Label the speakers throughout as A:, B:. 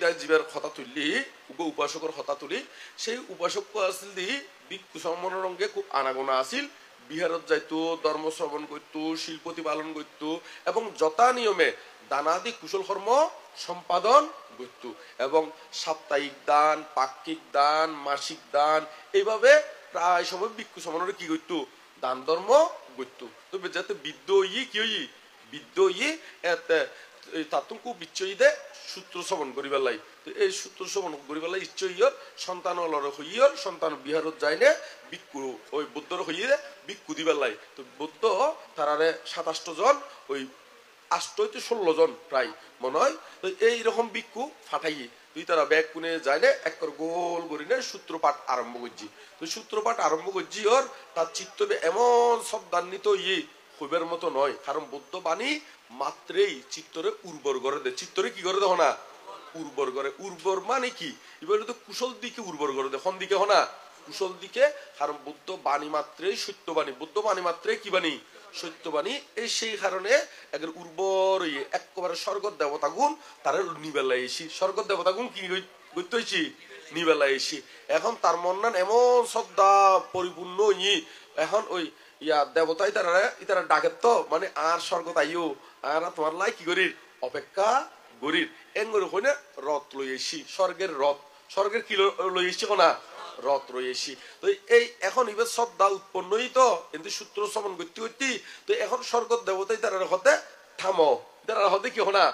A: মধ্যে জীবের কথা তুললি উপাসকের কথা তুলি সেই উপাসক আসিল দি ভিক্ষু সম্মানের রঙে খুব আনাগোনা আসিল বিহারত যাইতো ধর্ম শ্রবণ করতো শিল্পতি পালন করতো এবং যথা নিয়মে দানাদি কুশল কর্ম সম্পাদন করত এবং সাপ্তাহিক দান পাক্ষিক দান মাসিক দান এইভাবে প্রায় সময় ভিক্ষু সম্মানের কি করতো দান ধর্ম করতো তো যাতে বিদ্য কি হই বিদ্য তাতঙ্কু বিচ্ছয়ীদে সূত্র শ্রবণ করিবার লাই তো এই সূত্র শ্রবণ করিবার লাই ইচ্ছয়ীর সন্তান হইয়র সন্তান বিহারত যায়নে ভিক্ষু ওই বুদ্ধর হইয়ে ভিক্ষু দিবার লাই তো বুদ্ধ তারারে 27 জন ওই 8 হইতে 16 জন প্রায় মনে হয় তো এইরকম ভিক্ষু ফাটাইয়ে তুই তারা ব্যাগ কুনে যাইলে একবার গোল করিনে সূত্রপাঠ আরম্ভ করছি তো সূত্রপাঠ আরম্ভ করছি ওর তার চিত্তবে এমন শব্দান্বিত হইবার মতো নয় কারণ বুদ্ধ বাণী মাত্রেই চিত্তরে উর্বর করে দে চিত্তরে কি করে দেখো না উর্বর করে উর্বর মানে কি এবার তো কুশল দিকে উর্বর করে দে কোন দিকে হনা কুশল দিকে কারণ বুদ্ধ বাণী মাত্রেই সত্যবাণী বুদ্ধ বাণী মাত্রে কি বাণী সত্যবাণী এই সেই কারণে একবার উর্বর একেবারে স্বর্গ দেবতা গুণ তার নিবেলায় এসি স্বর্গ দেবতা গুণ কি করতে হয়েছি নিবেলায় এসি এখন তার মন্নান এমন শ্রদ্ধা পরিপূর্ণ এখন ওই দেবতাই তারা ডাকে তো মানে আর স্বর্গ তাইও আর তোমার লাই কি করির অপেক্ষা গরির এঙ্গর হইনে রথ লইয়েছি স্বর্গের রথ স্বর্গের কি লইয়েছি না রথ রয়েছি তো এই এখন এবার শ্রদ্ধা উৎপন্নই তো কিন্তু সূত্র শ্রবণ করতে করতে তো এখন স্বর্গ দেবতাই তারা হতে থামো তারা হতে কি হনা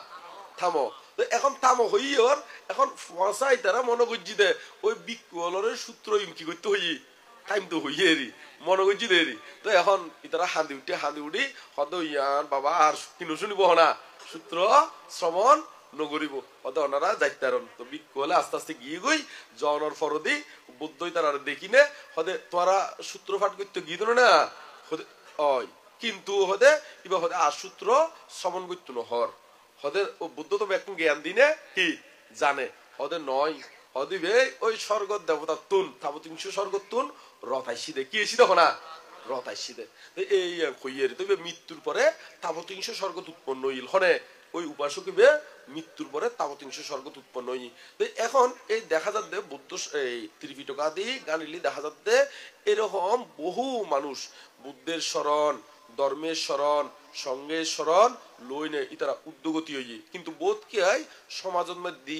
A: থামো তো এখন থামো হইয়র এখন ফসাই তারা মনে করছি দে ওই বিকুলের সূত্র কি করতে হই টাইম তো হইয়ে এরি মনে করছি দেরি তো এখন ইতারা হাঁদি উঠি হয়তো ইয়ান বাবা আর কিনো শুনিব না সূত্র শ্রবণ নগরিব হয়তো ওনারা যাইতারন তো ভিক্ষু হলে আস্তে আস্তে গিয়ে গই জনর ফরদি বুদ্ধই তারা দেখি নে হদে তোরা সূত্র পাঠ করতে গিয়ে দিল না ওই কিন্তু হদে এবার হদে আর সূত্র শ্রবণ করতে নহর হদে ও বুদ্ধ তো এখন জ্ঞান দিনে কি জানে হদে নয় হদিবে ওই স্বর্গ দেবতা তুন তাবতিংশ স্বর্গ তুন রথাইসি দে কি এসি দেখো না রথাইসি দে এই কইয়ের তবে মৃত্যুর পরে তাবতিংশ স্বর্গ উৎপন্ন হইল হনে ওই উপাসক মৃত্যুর পরে তাবতিংশ স্বর্গ উৎপন্ন হই এখন এই দেখা যাচ্ছে বুদ্ধ এই ত্রিপিটকাদি গানিলি দেখা যাচ্ছে এরকম বহু মানুষ বুদ্ধের শরণ ধর্মের শরণ সঙ্গের শরণ লইনে ইতারা উদ্যোগতি হই কিন্তু বোধ কি হয় সমাজের মধ্যে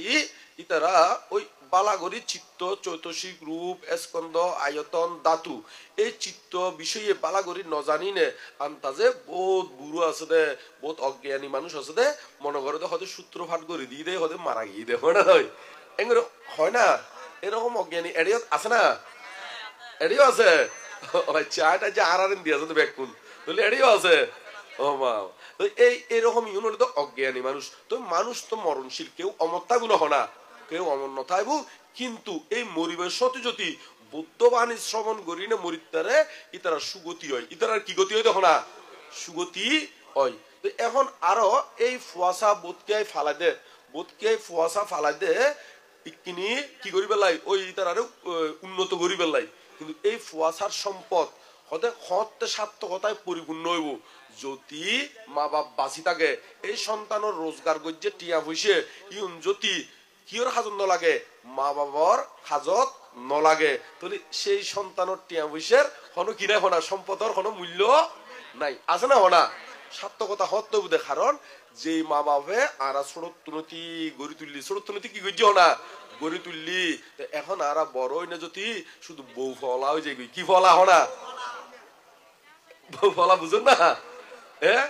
A: ইতারা ওই বালাগরি চিত্ত চৈতসিক রূপ স্কন্দ আয়তন ধাতু এই চিত্ত বিষয়ে বালাগরি ন জানি নে আন্তাজে বহুত বুড়ো আছে দে বহুত অজ্ঞানী মানুষ আছে দে মনে করে দে হয়তো সূত্র ফাট করে দিয়ে দেয় হয়তো মারা গিয়ে দেয় হয় না এগুলো হয় না এরকম অজ্ঞানী এড়িও আছে না এড়িও আছে চাটা যে আর দিয়ে আছে তো ব্যাকুন বলে এড়িও আছে ও মা তো এইরকম ইউনিট তো অজ্ঞানী মানুষ তো মানুষ তো মরণশীল কেউ অমরতা গুলো হনা কেউ অমর নথাইব কিন্তু এই মরিবের সত্যি যদি বুদ্ধবাণী শ্রবণ করি না মরিতারে ইতারা সুগতি হয় ইতারার কি গতি হয় দেখো না সুগতি হয় তো এখন আরো এই ফুয়াশা বোধকে ফালাই দে বোধকে ফুয়াশা ফালাই দে কিনি কি করি পেলাই ওই ইতারারে উন্নত করি পেলাই কিন্তু এই ফুয়াশার সম্পদ হতে হতে সার্থকতায় পরিপূর্ণ হইব যদি মা বাপ বাঁচি থাকে এই সন্তানের রোজগার গজ্জে টিয়া হইছে ইউন যদি কিয়র হাজত নলাগে মা বাবার হাজত নলাগে তাহলে সেই সন্তানের টিয়া হইসের কোনো কিনা হনা সম্পদের কোনো মূল্য নাই আছে না হনা সার্থকতা হতে বুঝে কারণ যে মা বাপে আরা ছোট্টনতি গড়ি তুললি ছোট্টনতি কি করছি না গড়ি তুললি এখন আরা বড় হইনা যদি শুধু বউ ফলা হয়ে যায় কি ফলা হনা বউ ফলা বুঝুন না হ্যাঁ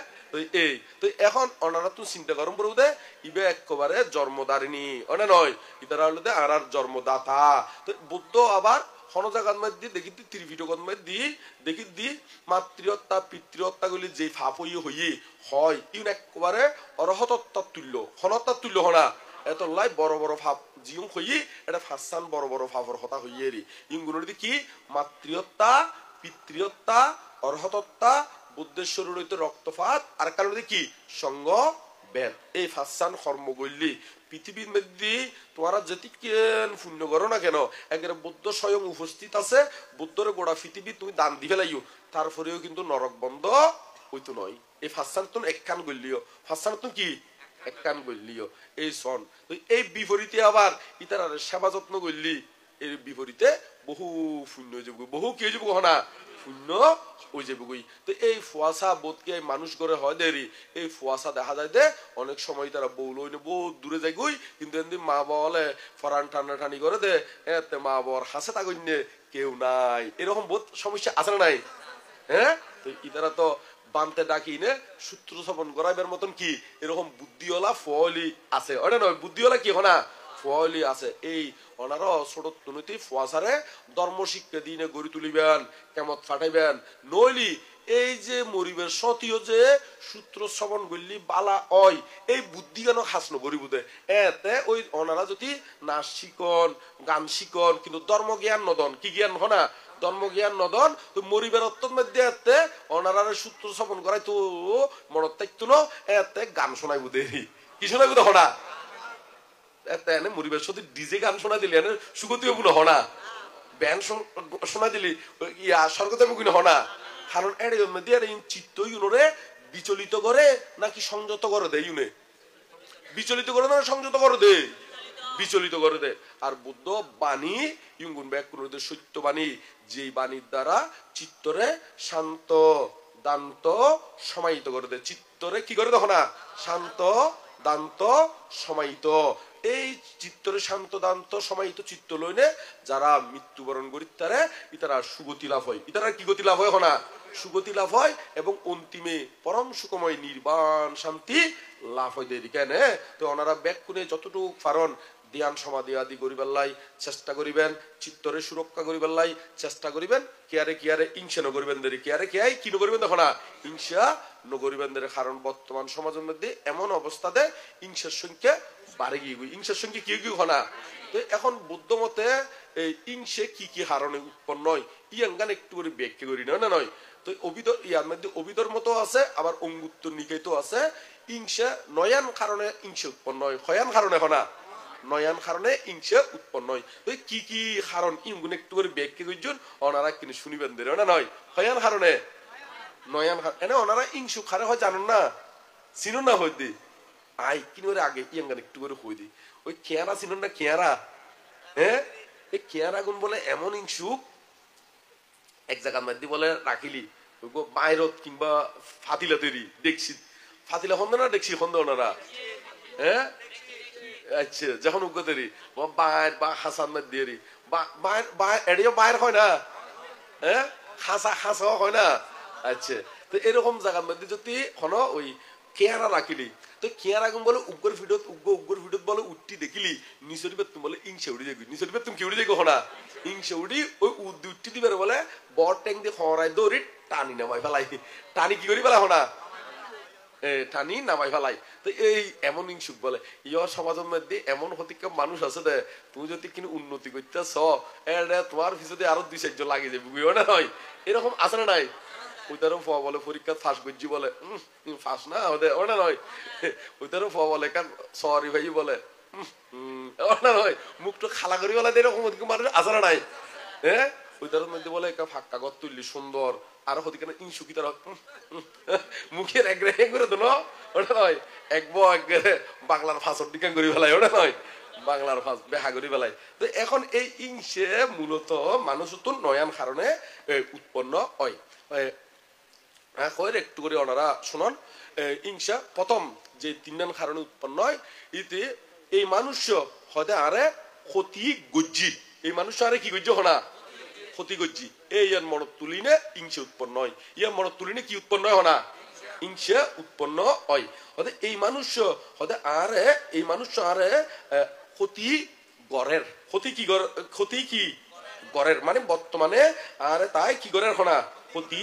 A: এই তো এখন ওনারা তো চিন্তা করুন বলতে ইবে একেবারে জন্মদারিণী ওনা নয় ইতারা হলো আর জন্মদাতা তো বুদ্ধ আবার কোনো জায়গার মধ্যে দেখি ত্রিপিটকের মধ্যে দেখি দি মাতৃহত্যা পিতৃহত্যা গুলি যে ফাপ হইয়ে হয় ইউন একেবারে অরহতত্তা তুল্য হনত্তা তুল্য হনা এত লাই বড় বড় ফাপ জিও হইয়ে এটা ফাঁসান বড় বড় ফাপর হতা হইয়ে রি ইউগুলোর কি মাতৃহত্যা পিতৃহত্যা অরহতত্তা বুদ্ধের শরীর হইতে রক্তপাত আর কারণে কি সঙ্গ বেদ এই ফাঁসান কর্ম করলি পৃথিবীর মধ্যে তোমরা যেটি কেন পুণ্য করো না কেন একেবারে বুদ্ধ স্বয়ং উপস্থিত আছে বুদ্ধের গোড়া পৃথিবী তুমি দান দিবে লাইও তারপরেও কিন্তু নরক বন্ধ হইতো নয় এই ফাঁসান তুমি একখান করলিও ফাঁসান তুমি কি এক কান গল্লিও এই সন। তো এই বিপরীতে আবার ইতার সেবা যত্ন করলি এর বিপরীতে বহু শূন্য হয়ে যাবো, বহু কি হয়ে যাবো না শূন্য হয়ে যাবো। তো এই ফুয়াশা বোধকে মানুষ করে হয় দেরি, এই ফুয়াশা দেখা যায় যে অনেক সময় তারা বউ লইনে বহুত দূরে যায় গই, কিন্তু এমনি মা বাবা বলে ফরান টানা টানি করে দে এতে মা বাবার হাসে তাগন্যে কেউ নাই, এরকম বহুত সমস্যা আছে না নাই? হ্যাঁ, তো ইতারা তো বানতে ডাকি নে সূত্র স্থাপন করাইবার মতন কি এরকম বুদ্ধিওয়ালা ফলি আছে, ওটা নয় বুদ্ধিওয়ালা কি হনা ফলি আছে। এই ওনারা ছোট তুনতি ফুয়াশারে ধর্ম শিক্ষা দিনে গড়ি তুলিবেন, কেমত ফাটাইবেন, নইলি এই যে মরিবের সতীয় যে সূত্র শ্রবণ করলি বালা ওই এই বুদ্ধি কেন হাসনো গরিবুদে এতে ওই ওনারা যদি নাচ শিকন গান শিকন কিন্তু ধর্ম জ্ঞান নদন, কি জ্ঞান হনা ধর্ম জ্ঞান নদন, তো মরিবের অত্যন্ত মধ্যে এতে ওনারা সূত্র শ্রবণ করাই তো মনত থাকতো না, এতে গান শোনাই বুধে কি শোনাই বুধে হনা এতে এনে মরিবের সাথে ডিজে গান শোনা দিলি এনে সুগতিও গুণ হনা, ব্যান্ড শোনা দিলি ইয়া স্বর্গদেব গুণ হনা। কারণ এর মধ্যে চিত্ত ইউনোরে বিচলিত করে নাকি সংযত করে দে, ইউনে বিচলিত করে না সংযত করে দে, বিচলিত করে দে। আর বুদ্ধ বাণী ইউগুন ব্যাক করে সত্য বাণী, যেই বাণীর দ্বারা চিত্তরে শান্ত দান্ত সমাহিত করে দে, চিত্তরে কি করে দেখো না শান্ত দান্ত সমাহিত। এই চিত্তরে শান্ত দান্ত সমাহিত চিত্ত লইনে যারা মৃত্যুবরণ করি তারা সুগতি লাভ হয়, ইতারা কি গতি লাভ হয় না সুগতি লাভ হয়, এবং অন্তিমে পরম সুখময় নির্বাণ শান্তি লাভ হয় দেরি কেন। তো ওনারা ব্যাকুনে যতটুকু ফারণ ধ্যান সমাধি আদি করিবেলাই চেষ্টা করিবেন, চিত্তরে সুরক্ষা করিবেলাই চেষ্টা করিবেন, কেয়ারে কেয়ারে হিংসা নগরিবেন দেরি, কেয়ারে কেয়াই কি নগরিবেন দেখো না হিংসা নগরিবেন দেরি। কারণ বর্তমান সমাজের মধ্যে এমন অবস্থাতে হিংসার সংখ্যা বাড়ে গিয়ে হিংসার সংখ্যা কি কি হয় না। তো এখন বুদ্ধ মতে এই হিংসে কি কি হারণে উৎপন্ন হয় ইয়াঙ্গান একটু করে ব্যাখ্যা করি না নয়। তো অভিধর ইয়ার মধ্যে অভিধর মতো আছে, আবার অঙ্গুত্তর নিকায়িত আছে। হিংসা নয়ান কারণে হিংসা উৎপন্ন হয়, হয়ান কারণে হয় না নয়ান কারণে হিংসা উৎপন্ন হয়। তো কি কি কারণ ইঙ্গুন একটু করে ব্যাখ্যা করছেন ওনারা কিন্তু শুনিবেন দেরে না নয় হয়ান কারণে নয়ান এনে ওনারা হিংসু খারে হয় জানুন না চিনুন না হইতে আই কিনে আগে ইয়াঙ্গান একটু করে হই দি ওই কেয়ারা চিনুন না কেয়ারা, হ্যাঁ এই কেয়ারা গুণ বলে এমন হিংসুক এক জায়গার মধ্যে বলে রাখিলি বাইরত কিংবা ফাতিলা তৈরি দেখছি ফাতিলা হন্দ না দেখছি হন্দ ওনারা, হ্যাঁ আচ্ছা যখন উগ্রদেরি বাইর বা হাসান মধ্যে এড়িও বাইর হয় না, হ্যাঁ হাসা হাসা হয় না। আচ্ছা তো এরকম জায়গার মধ্যে যদি হনো ওই কেয়ারা রাখিলি তো কেয়ারা গুণ বলে উগ্র ভিডিওত উগ্র ভিডিওত বলে উঠটি দেখিলি নিচের তুমি বলে ইংসে উড়ি দেখবি নিচের তুমি কি উড়ি দেখো না ইংসে উড়ি ওই উঠটি দিবে বলে বর ট্যাং দিয়ে খরাই দৌড়ি টানি নামাই ফেলাই, টানি কি করি ফেলা হনা টানি নামাই ফেলাই। তো এই এমন ইংসুক বলে ইয়ার সমাজের মধ্যে এমন হতিকা মানুষ আছে দে তুমি যদি কিন্তু উন্নতি করতেছ তোমার পিছনে আরো 2-4 জন লাগিয়ে যাবে বুঝো না নয়, এরকম আছে না নাই। ওইটারও ফ বলে পরীক্ষা ফাঁস করছি বলে ফাঁস না ওটা নয়, ওইটারও ফ বলে সরি ভাই বলে ওটা নয় মুখটা খালা করি বলে এরকম মানুষ আছে না নাই। হ্যাঁ ওইটার মধ্যে বলে ফাঁকা ঘর তুললি সুন্দর আর হতে কেন ইংসুকি তার মুখের একরে করে তো ওটা নয় বাংলার ফাঁসর দিকে করি ফেলাই ওটা নয় বাংলার ফাঁস বেহা করি ফেলাই। তো এখন এই ইংসে মূলত মানুষ তো নয়ান কারণে উৎপন্ন হয়। একটু করে ওনারা শুনন ইংসা প্রথম যে 3 কারণে উৎপন্ন হয় ইতি এই মানুষ হতে আরে ক্ষতি গজ্জি এই মানুষ আরে কি গজ্জি হনা ক্ষতি গজ্জি এই মনত তুলিনে ইংসে উৎপন্ন হয়, ইয়ার মনত তুলিনে কি উৎপন্ন হয় হনা ইংসে উৎপন্ন হয়। হতে এই মানুষ হতে আরে এই মানুষ আরে ক্ষতি গড়ের ক্ষতি কি ক্ষতি কি গড়ের মানে বর্তমানে আরে তাই কি গড়ের হনা ক্ষতি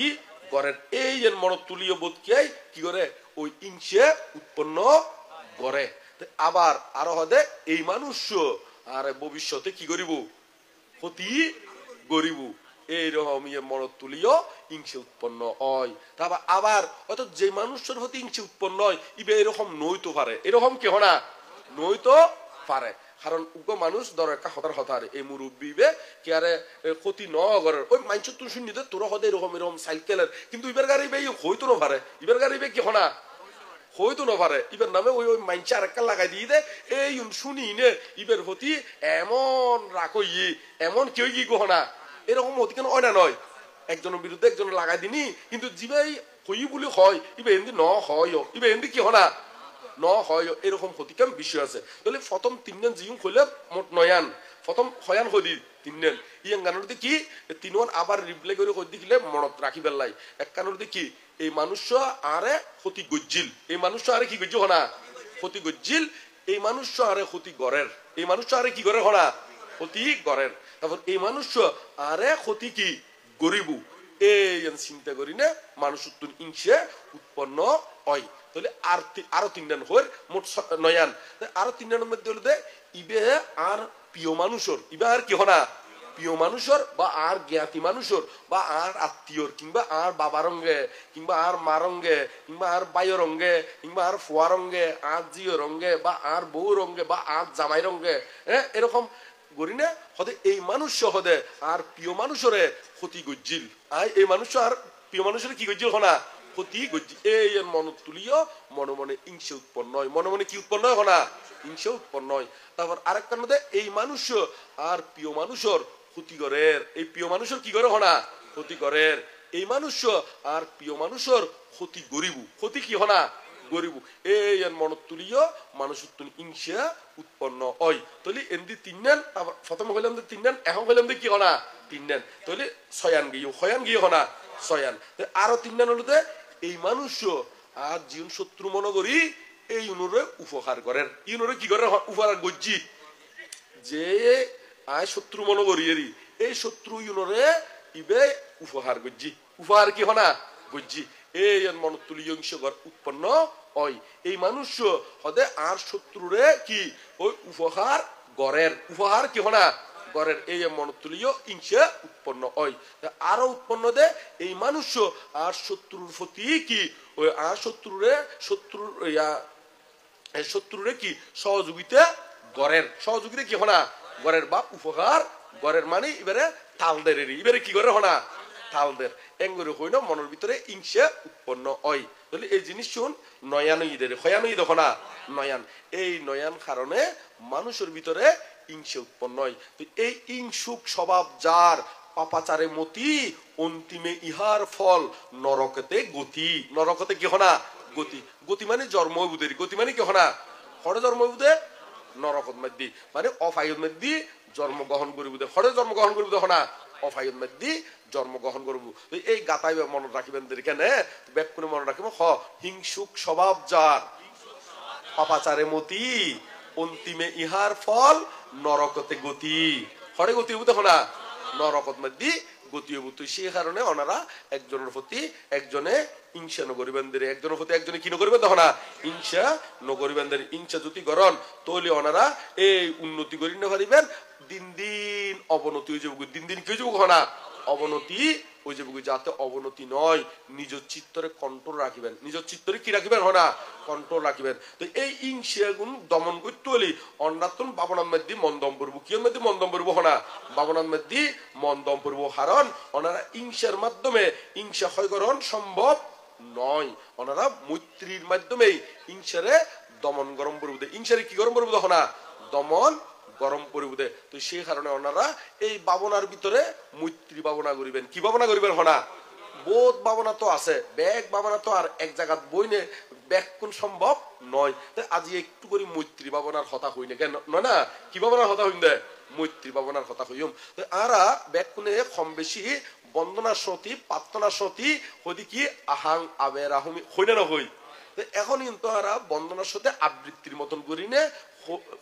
A: গড়ের এই মনত তুলিও বোধ কি করে ওই ইংসে উৎপন্ন গড়ে। আবার আরো হদে এই মানুষ আর ভবিষ্যতে কি করিব ক্ষতি গরিব এইরকম মনত তুলিও ইংসে উৎপন্ন হয়। তারপর আবার অর্থাৎ যে মানুষের প্রতি ইংসে উৎপন্ন হয় ইবে এরকম নইতো পারে, এরকম কি হনা নইতো পারে। কারণ উগ্র মানুষ ধর একটা হতার হতার এই মুরব্বী কে আরে ক্ষতি ন করার ওই মাইন্স তুই শুনি তোরা হদে এরকম এরকম সাইকেলের কিন্তু ইবার গাড়ি বে হইতো না পারে, ইবার গাড়ি বে কি হনা হয়তো না পারে ইবের নামে ওই ওই মাইনছে আরেকটা লাগাই দিয়ে দে এই শুনি নে ইবের হতি এমন রাখই এমন কেউ কি গহনা এরকম হতি কেন হয় না নয় একজনের বিরুদ্ধে একজন লাগাই দিনি কিন্তু জিবাই হই বলে হয় ইবে এমনি ন হয় ইবে এমনি কি হনা ন হয় এরকম হতিকাম বিষয় আছে তাহলে প্রথম তিনজন জিম হইলে মোট নয়ান প্রথম হয়ান হদি তিনজন ইয়াং গানোর কি তিনজন আবার রিপ্লাই করে হদি দিলে মনত রাখি বেলাই এক কানোর কি এই মানুষ আরে ক্ষতি গজ্জিল এই মানুষ আরে কি গজ্জ হনা ক্ষতি গজ্জিল এই মানুষ আরে ক্ষতি গড়ের এই মানুষ আরে কি করে হনা ক্ষতি গড়ের তারপর এই মানুষ আরে ক্ষতি কি গরিবু এই চিন্তা করি না মানুষ ইংসে উৎপন্ন হয় তাহলে আরো তিনজন হর মোট নয়ান আরো তিনজনের মধ্যে হলে ইবে আর প্রিয় মানুষের ইবে আর কি হনা প্রিয় মানুষের বা আর জ্ঞাতি মানুষের বা আর আত্মীয়র কিংবা আর বাবার রঙ্গে কিংবা আর মা রঙ্গে কিংবা আর বাইয়ের রঙ্গে কিংবা আর ফুয়া রঙ্গে আর জিও রঙ্গে বা আর বউ রঙ্গে বা আর জামাই রঙ্গে হ্যাঁ এরকম করি না হতে এই মানুষ হদে আর প্রিয় মানুষের ক্ষতি গজ্জিল আর এই মানুষ আর প্রিয় মানুষের কি গজ্জিল হনা ক্ষতি গজ্জি এই মন তুলিও মনে মনে ইংসে উৎপন্ন হয় মনে মনে কি উৎপন্ন হয় হনা ইংসে উৎপন্ন হয় তারপর আরেকটার মধ্যে এই মানুষ আর প্রিয় মানুষের ক্ষতি করের এই প্রিয় মানুষের কি করে হনা ক্ষতি করের এই মানুষ আর প্রিয় মানুষের ক্ষতি গরিবু ক্ষতি কি হনা গরিবু এই মন তুলিও মানুষ ইংসা উৎপন্ন হয় তাহলে এমনি তিনজন প্রথম হইলাম তিনজন এখন হইলাম কি হনা তিনজন তাহলে ছয়ান গিয়ে হনা ছয়ান আরো তিনজন হলো এই মানুষ আর জীবন শত্রু মনে করি এই ইউনুরে উপকার করেন ইউনুরে কি করে উপকার গজ্জি যে আয় শত্রু মনে করি এই শত্রু ইউনুরে ইবে উপহার গজ্জি উপহার কি হনা গজ্জি এই মন তুলি উৎপন্ন হয় এই মানুষ হদে আর শত্রুরে কি ওই উপহার গড়ের উপহার কি হনা গড়ের এই মন তুলিও ইংসে উৎপন্ন হয় আরো উৎপন্ন দে এই মানুষ আর শত্রুর প্রতি কি ওই আর শত্রুরে কি সহযোগিতা গড়ের সহযোগিতা কি হনা গড়ের বা উপহার গড়ের মানে এবারে তালদের এবারে কি করে হনা তালদের এঙ্গরে হইল মনের ভিতরে ইংসে উৎপন্ন হয় তাহলে এই জিনিস শুন নয়ানইদের হয়ানই দেখো না নয়ান এই নয়ান কারণে মানুষের ভিতরে ইংসে উৎপন্ন হয় এই ইংসুক স্বভাব যার পাপাচারে মতি অন্তিমে ইহার ফল নরকতে গতি নরকতে কি হনা গতি গতি মানে জন্মবুদের গতি মানে কি হনা হরে জন্মবুদে নরকত মধ্যে মানে অফায়ত মধ্যে জন্মগ্রহণ করিব হরে জন্মগ্রহণ করিব হনা অফায়ত মধ্যে জন্মগ্রহণ করবো এই গাতাই মনে রাখিবেন কেনে ব্যাক করে মনে রাখিব হিংসুক স্বভাব যার পাপাচারে মতি অন্তিমে ইহার ফল নরকতে গতি হরে গতি হবো না নরকত মধ্যে গতি হবো তো সেই কারণে ওনারা একজনের প্রতি একজনে হিংসা নগরিবেনদের একজনের প্রতি একজনে কি নগরিবেন তখন না হিংসা নগরিবেনদের হিংসা যদি গরণ তাহলে ওনারা এই উন্নতি করি না পারিবেন দিন দিন অবনতি হয়ে যাবো দিন দিন কি হয়ে যাবো না অবনতি ওই যে যাতে অবনতি নয় নিজ চিত্তরে কন্ট্রোল রাখিবেন নিজ চিত্তরে কি রাখিবেন হনা কন্ট্রোল রাখিবেন তো এই ইংসা গুণ দমন করতে হলে অন্যাতন বাবনার মধ্যে মন্দম পড়বো কি মধ্যে মন্দম পড়বো হনা বাবনার মধ্যে মন্দম পড়বো হারণ ওনারা ইংসার মাধ্যমে ইংসা ক্ষয়করণ সম্ভব নয় ওনারা মৈত্রীর মাধ্যমেই ইংসারে দমন গরম পড়বো ইংসারে কি গরম পড়বো হনা দমন গরম পরিবুদে তো সেই কারণে ওনারা এই ভাবনার ভিতরে মৈত্রী ভাবনা করিবেন কি ভাবনা করিবেন হনা বোধ ভাবনা তো আছে ব্যাগ ভাবনা তো আর এক জায়গা বইনে ব্যাগ কোন সম্ভব নয় আজি একটু করে মৈত্রী ভাবনার কথা হই না কেন নয় না কি ভাবনার কথা হইন দে মৈত্রী ভাবনার কথা হইম আরা ব্যাগ কোনে কম বেশি বন্দনা সতী প্রার্থনা সতী হদি কি আহাং আবের আহমি হই না হই এখন কিন্তু আরা বন্দনার সাথে আবৃত্তির মতন করি নে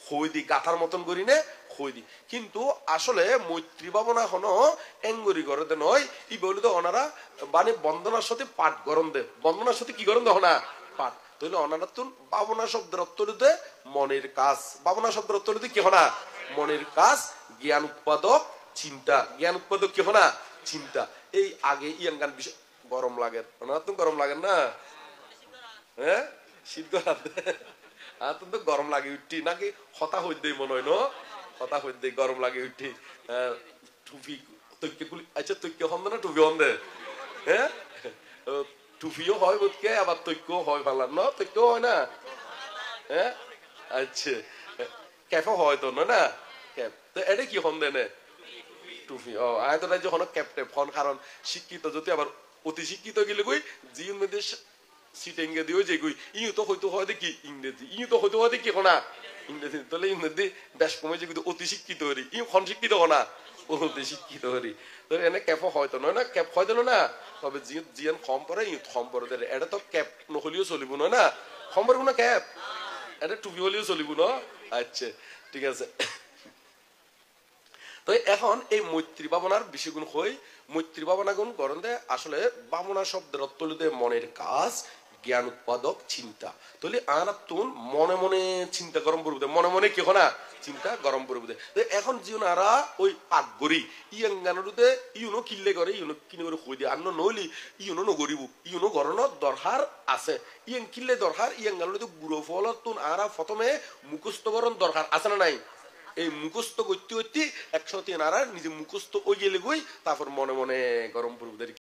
A: হই দি গাথার মতন করি নে হই দি কিন্তু আসলে মৈত্রী ভাবনা হনো এঙ্গরি করে দে নয় ই বলি তো ওনারা মানে বন্দনার সাথে পাঠ গরম দে বন্দনার সাথে কি গরম দে না পাঠ তাহলে ওনারা তো ভাবনা শব্দের অর্থ দিতে মনের কাজ ভাবনা শব্দের অর্থ দিতে কি হনা মনের কাজ জ্ঞান উৎপাদক চিন্তা জ্ঞান উৎপাদক কি হনা চিন্তা এই আগে ইয়াঙ্গান বিষয় গরম লাগে ওনারা তো গরম লাগে না হ্যাঁ শীত তো গরম লাগে উঠি নাকি হতা হইতে মনে হয় হতা হইতে গরম লাগে উঠি টুপি তৈক্যগুলি আচ্ছা তৈক্য হন না টুপি হন দে হ্যাঁ টুপিও হয় বোধকে আবার তৈক্যও হয় পালার ন তৈক্যও হয় না হ্যাঁ আচ্ছা ক্যাফও হয় তো না ক্যাপ তো এটা কি হন দেনে টুপি ও আয় তো যখন ক্যাপ টেপ হন কারণ শিক্ষিত যদি আবার অতি শিক্ষিত গেলে কই জিন মধ্যে সিটেঙ্গে দিও যে কই ইউ তো হয়তো হয় দেখি ইংরেজি ইউ তো হয়তো হয় দেখি কোনা ইংরেজি তাহলে ইংরেজি বেশ কমে যে কিন্তু অতি শিক্ষিত হরি ইউ খন শিক্ষিত না অতি শিক্ষিত হরি তো এনে ক্যাপও হয়তো নয় না ক্যাপ হয় না তবে জিয়ান কম পরে ইউ কম পরে এটা তো ক্যাপ নহলিও চলিব নয় না কম পরে না ক্যাপ এটা টুপি হলেও চলিব ন আচ্ছা ঠিক আছে তো এখন এই মৈত্রী ভাবনার বিষয়গুণ হই মৈত্রী ভাবনা গুণ করেন দে আসলে ভাবনা শব্দের অর্থ হইতে মনের কাজ জ্ঞান উৎপাদক চিন্তা তাহলে আর তুন মনে মনে চিন্তা গরম করবো মনে মনে কি না চিন্তা গরম করবো এখন জিও আরা ওই পাক গড়ি ইয়াং গানুতে ইউনো কিল্লে করে ইউনো কিনে করে কই দিয়ে আন্ন নইলি ইউনো নগরিব ইউনো গরণত দরকার আছে ইয়াং কিল্লে দরকার ইয়াং গানুতে গুড়ো ফল তুন আরা প্রথমে মুখস্থকরণ দরকার আছে না নাই এই মুখস্থ করতে করতে একসাথে নারা নিজে মুখস্থ ওই গেলে গই তারপর মনে মনে গরম পূর্বদের